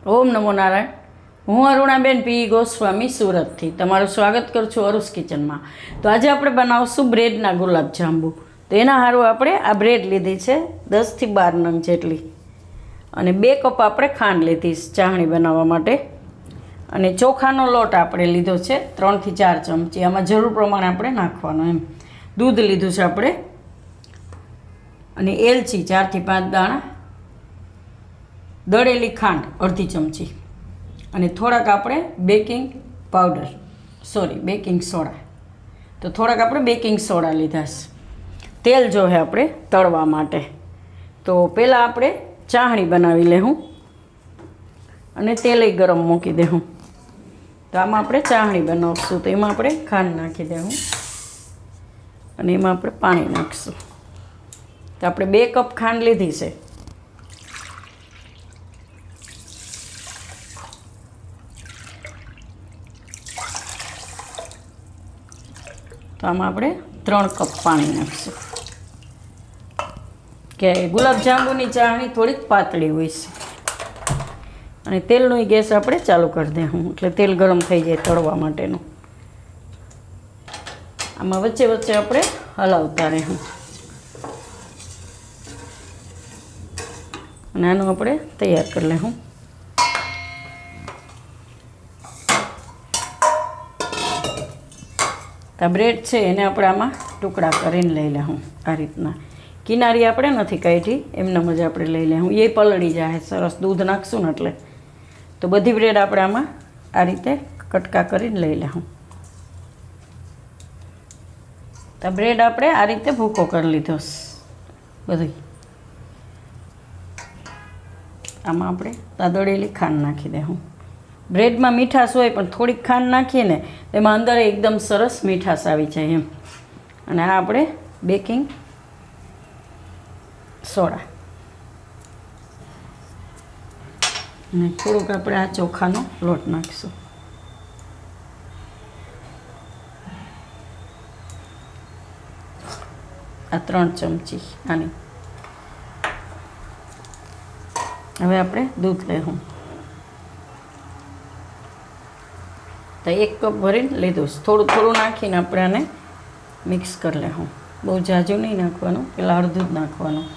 ઓમ નમો નારાયણ. હું અરુણાબેન પી ગોસ્વામી સુરતથી તમારું સ્વાગત કરું છું અરુસ કિચનમાં. તો આજે આપણે બનાવશું બ્રેડના ગુલાબજાંબુ. તો એના સારું આપણે આ બ્રેડ લીધી છે 10થી 12 નંગ જેટલી, અને 2 કપ આપણે ખાંડ લીધી ચાસણી બનાવવા માટે, અને ચોખાનો લોટ આપણે લીધો છે 3થી 4 ચમચી. આમાં જરૂર પ્રમાણે આપણે નાખવાનો એમ. દૂધ લીધું છે આપણે, અને એલચી 4થી 5 દાણા, દળેલી ખાંડ અડધી ચમચી, અને થોડાક આપણે બેકિંગ સોડા. તો થોડાક આપણે બેકિંગ સોડા લીધા છે. તેલ જોઈએ આપણે તળવા માટે. તો પહેલાં આપણે ચાસણી બનાવી લેવું, અને તેલ ગરમ મૂકી દેવું. તો આમાં આપણે ચાસણી બનાવશું. તો એમાં આપણે ખાંડ નાખી દેવું, અને એમાં આપણે પાણી નાખીશું. તો આપણે 2 કપ ખાંડ લીધી છે. તો આમાં આપણે 3 કપ પાણી નાખીશું, કે ગુલાબજાંબુની ચાસણી થોડીક પાતળી હોય છે. અને તેલનો ગેસ આપણે ચાલુ કરી દઈશું, એટલે તેલ ગરમ થઈ જાય તળવા માટેનું. આમાં વચ્ચે વચ્ચે આપણે હલાવતા રહીશું, અને આનું આપણે તૈયાર કરી લઈશું. આ બ્રેડ છે એને આપણે આમાં ટુકડા કરીને લઈ લેવું. આ રીતના કિનારી આપણે નથી કાઢી, એમનેમ જ આપણે લઈ લેવું. એ પલળી જાય સરસ, દૂધ નાખશું ને એટલે. તો બધી બ્રેડ આપણે આમાં આ રીતે કટકા કરીને લઈ લેવું. તો બ્રેડ આપણે આ રીતે ભૂકો કરી લીધો બધી. આમાં આપણે દળેલી ખાંડ નાખી દેવું. બ્રેડમાં મીઠાશ હોય, પણ થોડીક ખાંડ નાખીએ ને એમાં અંદર એકદમ સરસ મીઠાશ આવી જાય એમ. અને આ આપણે બેકિંગ સોડા, અને થોડુંક આપણે આ ચોખાનો લોટ નાખીશું. આ 3 ચમચી આની. હવે આપણે દૂધ લેવું. તો 1 કપ ભરીને લીધું. થોડું થોડું નાખીને આપણે આને મિક્સ કરી લેવું. બહુ ઝાઝું નહીં નાખવાનું, પહેલાં અડધું જ નાખવાનું.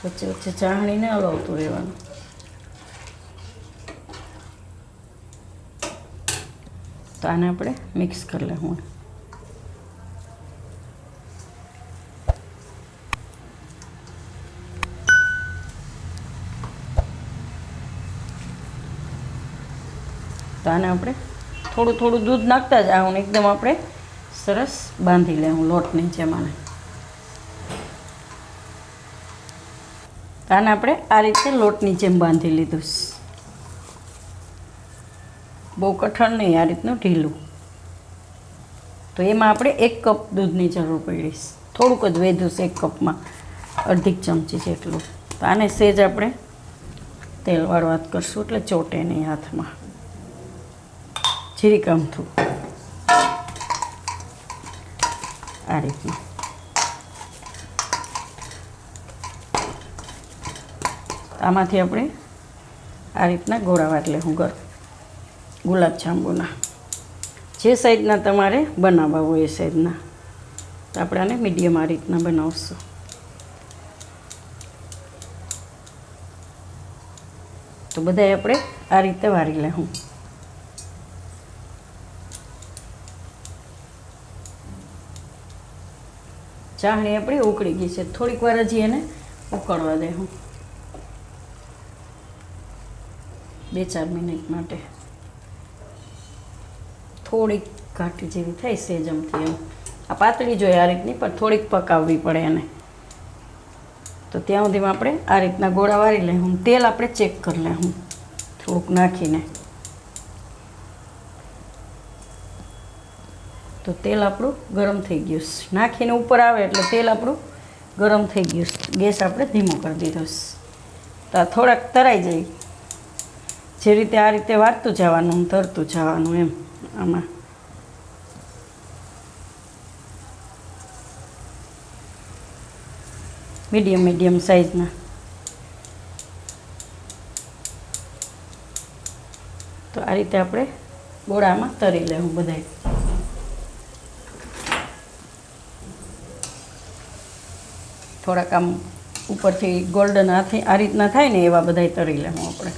વચ્ચે વચ્ચે ચાસણીને હલાવતું રહેવાનું. તો આને આપણે મિક્સ કરી લેવું. તો આને આપણે થોડું થોડું દૂધ નાખતા જ આવું, એકદમ આપણે સરસ બાંધી લેવું લોટની જેમ. આને આપણે આ રીતે લોટની જેમ બાંધી લીધું. બહુ કઠણ નહીં, આ રીતનું ઢીલું. તો એમાં આપણે 1 કપ દૂધની જરૂર પડી. થોડુંક જ વધ્યું છે 1 કપમાં, અડધી ચમચી જેટલું. તો આને સહેજ આપણે તેલવાળું હાથ કરશું, એટલે ચોટે નહીં હાથમાં. જીરીક અમથું આ રીતનું. આમાંથી આપણે આ રીતના ગોળા વાળી લેવું ગુલાબજાંબુના. જે સાઈઝના તમારે બનાવવા હોય એ સાઈઝના. તો આપણે આને મીડિયમ આ રીતના બનાવશું. તો બધાય આપણે આ રીતે વાળી લેવું. ચાસણી આપણી ઉકળી ગઈ છે. થોડીક વાર હજી એને ઉકળવા દેવું, 2-4 મિનિટ માટે. થોડીક ઘાટી જેવી થાય સેજમથી એમ. આ પાતળી જોઈએ આ રીતની, પણ થોડીક પકાવવી પડે એને. તો ત્યાં સુધીમાં આપણે આ રીતના ગોળા વાળી લેવું. તેલ આપણે ચેક કરી લેવું થોડુંક નાખીને. તો તેલ આપણું ગરમ થઈ ગયું. નાખીને ઉપર આવે એટલે તેલ આપણું ગરમ થઈ ગયું. ગેસ આપણે ધીમો કરી દીધો. તો આ થોડાક તરાઈ જાય, જે રીતે આ રીતે વાળતું જવાનું, તરતું જવાનું એમ. આમાં મીડિયમ સાઇઝના તો આ રીતે આપણે ગોળામાં તરી લેવું બધાય. થોડાક આમ ઉપરથી ગોલ્ડન હાથે આ રીતના થાય ને એવા બધાય તરી લેવું આપણે.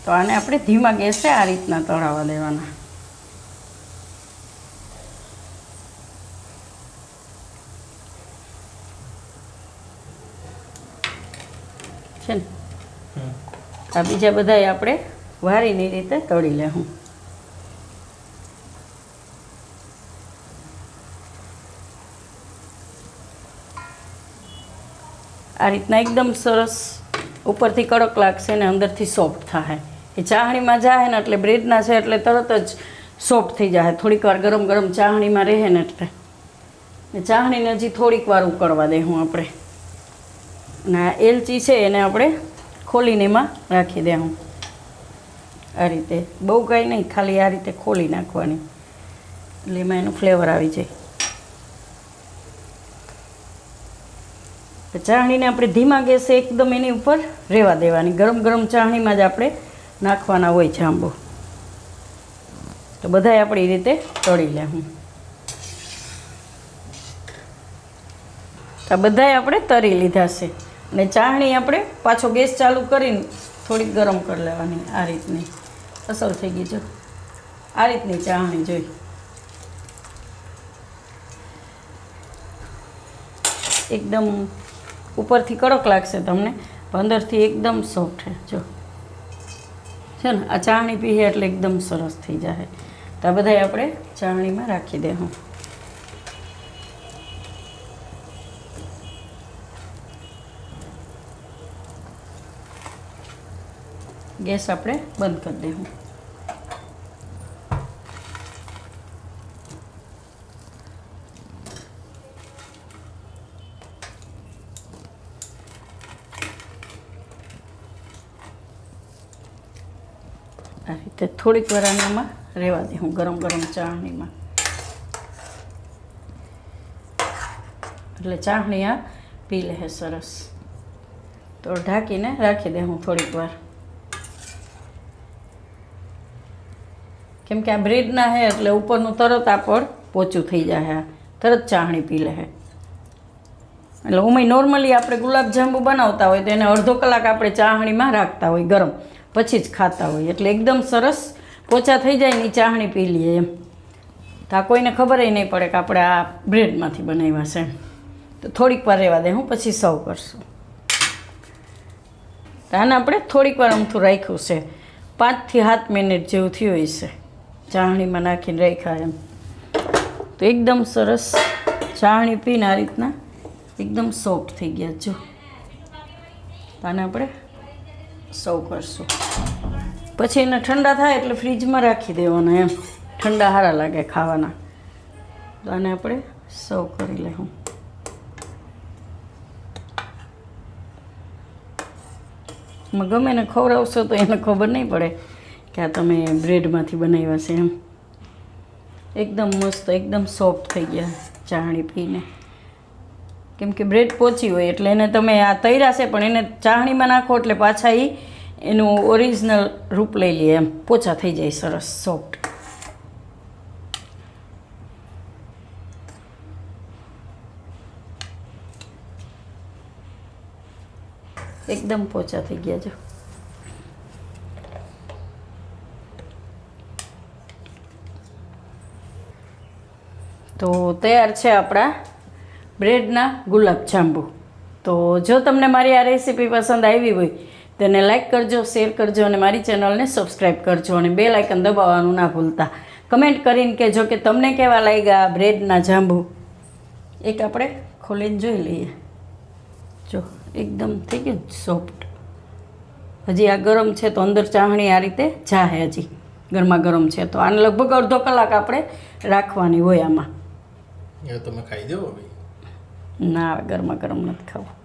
તો આને આપણે ધીમા ગેસે આ રીતના તળાવવા દેવાના છે ને. આ બીજા બધાય આપણે વારીની રીતે તળી લેવું. આ રીતના એકદમ સરસ ઉપરથી કડક લાગશે ને અંદરથી સોફ્ટ થાય. એ ચાહણીમાં જાય ને એટલે બ્રેડના છે એટલે તરત જ સોફ્ટ થઈ જાય. થોડીક વાર ગરમ ગરમ ચાહણીમાં રહે ને એટલે ચાહણીને હજી થોડીક વાર ઉકળવા દેવું આપણે. અને આ એલચી છે એને આપણે ખોલીને એમાં રાખી દેવું. આ રીતે બહુ કાંઈ નહીં, ખાલી આ રીતે ખોલી નાખવાની એટલે એમાં એનું ફ્લેવર આવી જાય. ચાહણીને આપણે ધીમા ગેસે એકદમ એની ઉપર રહેવા દેવાની. ગરમ ગરમ ચાહણીમાં જ આપણે નાખવાના હોય જાંબુ. તો બધાય આપણી રીતે તળી લેવું. આ બધાય આપણે તરી લીધા છે અને ચાહણી આપણે પાછો ગેસ ચાલુ કરીને થોડીક ગરમ કરી લેવાની. આ રીતની અસર થઈ ગઈ. જો આ રીતની ચાહણી જોઈ. એકદમ ઉપરથી કડક લાગશે તમને, અંદરથી એકદમ સોફ્ટ છે. જો છે ને આ ચાહણી પીએ એટલે એકદમ સરસ થઈ જાય. તો આ બધાય આપણે ચાહણીમાં રાખી દેવું. ગેસ આપણે બંધ કરી દેવું. આ રીતે થોડીક વાર આનામાં રહેવા દે હું ગરમ ગરમ ચાહણીમાં. એટલે ચાહણી આ પી લે સરસ. તો ઢાંકીને રાખી દે હું થોડીક વાર. કેમ કે આ બ્રેડના હે એટલે ઉપરનું તરત આપણ પોચું થઈ જાય. તરત ચાહણી પી લે. એટલે ઉમેય નોર્મલી આપણે ગુલાબજાંબુ બનાવતા હોય તો એને અડધો કલાક આપણે ચાહણીમાં રાખતા હોય ગરમ, પછી જ ખાતા હોય. એટલે એકદમ સરસ પોચા થઈ જાય ને ચાહણી પી લઈએ એમ. તો આ કોઈને ખબર નહીં પડે કે આપણે આ બ્રેડમાંથી બનાવ્યા છે. તો થોડીક વાર રહેવા દે હું, પછી સર્વ કરશું. તો આને આપણે થોડીક વાર અમથું રાખ્યું છે, 5 થી 7 મિનિટ જેવું થયું હોય છે ચાહણીમાં નાખીને રાખ્યા એમ. તો એકદમ સરસ ચાહણી પીને આ રીતના એકદમ સોફ્ટ થઈ ગયા. જો આને આપણે સર્વ કરશું. પછી એને ઠંડા થાય એટલે ફ્રીજમાં રાખી દેવાના એમ. ઠંડા સારા લાગે ખાવાના. તો આને આપણે સર્વ કરી લેવું. ગમે ને ખવડાવશો તો એને ખબર નહીં પડે કે આ તમે બ્રેડમાંથી બનાવ્યા છે એમ. એકદમ મસ્ત, એકદમ સોફ્ટ થઈ ગયા ચાહણી પીને. કેમ કે બ્રેડ પોચી હોય એટલે એને તમે આ તૈરા છે પણ એને ચાહણીમાં નાખો એટલે પાછા એનું ઓરિજિનલ રૂપ લઈ લે એમ. પોચા થઈ જાય સરસ સોફ્ટ. એકદમ પોચા થઈ ગયા. જો તો તૈયાર છે આપણા બ્રેડના ગુલાબજાંબુ. તો જો તમને મારી આ રેસીપી પસંદ આવી હોય તેને લાઈક કરજો, શેર કરજો અને મારી ચેનલને સબસ્ક્રાઈબ કરજો અને બેલ આઇકન દબાવવાનું ના ભૂલતા. કમેન્ટ કરીને કહેજો કે તમને કેવા લાગ્યા બ્રેડના જાંબુ. એક આપણે ખોલીને જોઈ લઈએ. જો એકદમ થઈ ગયું સોફ્ટ. હજી આ ગરમ છે તો અંદર ચાહણી આ રીતે જાહે. હજી ગરમા ગરમ છે તો આને લગભગ અડધો કલાક આપણે રાખવાની હોય આમાં. તમે ખાઈ દો. ના, ગરમા ગરમ નથી ખાવું.